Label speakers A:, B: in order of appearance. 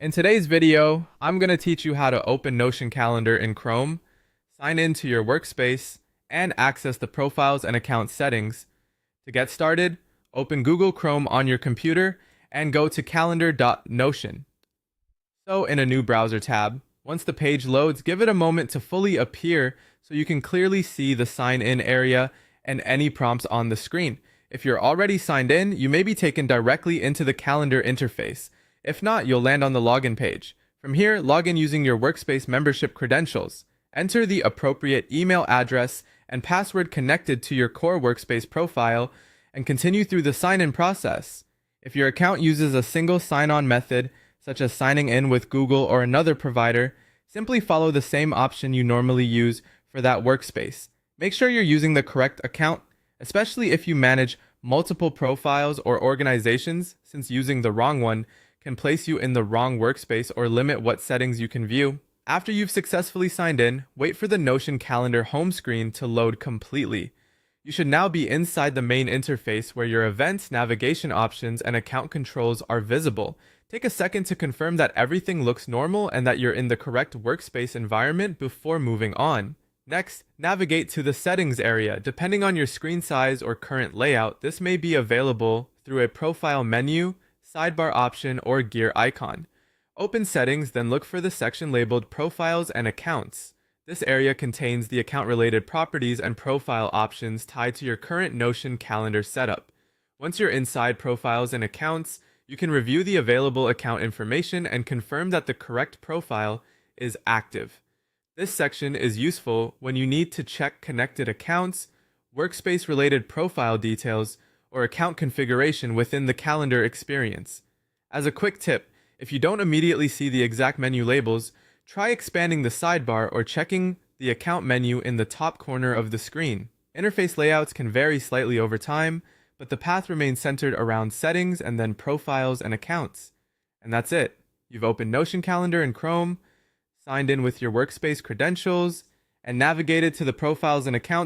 A: In today's video, I'm going to teach you how to open Notion Calendar in Chrome, sign into your workspace, and access the profiles and account settings. To get started, open Google Chrome on your computer and go to calendar.notion. So in a new browser tab, once the page loads, give it a moment to fully appear so you can clearly see the sign in area and any prompts on the screen. If you're already signed in, you may be taken directly into the calendar interface. If not, you'll land on the login page. From here, log in using your Workspace membership credentials. Enter the appropriate email address and password connected to your core Workspace profile and continue through the sign-in process. If your account uses a single sign-on method, such as signing in with Google or another provider, simply follow the same option you normally use for that workspace. Make sure you're using the correct account, especially if you manage multiple profiles or organizations, since using the wrong one can place you in the wrong workspace or limit what settings you can view. After you've successfully signed in, wait for the Notion Calendar home screen to load completely. You should now be inside the main interface where your events, navigation options, and account controls are visible. Take a second to confirm that everything looks normal and that you're in the correct workspace environment before moving on. Next, navigate to the settings area. Depending on your screen size or current layout, this may be available through a profile menu, sidebar option, or gear icon. Open settings, then look for the section labeled Profiles and Accounts. This area contains the account-related properties and profile options tied to your current Notion calendar setup. Once you're inside Profiles and Accounts, you can review the available account information and confirm that the correct profile is active. This section is useful when you need to check connected accounts, workspace-related profile details, or account configuration within the calendar experience. As a quick tip, if you don't immediately see the exact menu labels, try expanding the sidebar or checking the account menu in the top corner of the screen. Interface layouts can vary slightly over time, but the path remains centered around settings and then profiles and accounts. And that's it. You've opened Notion Calendar in Chrome, signed in with your workspace credentials, and navigated to the profiles and accounts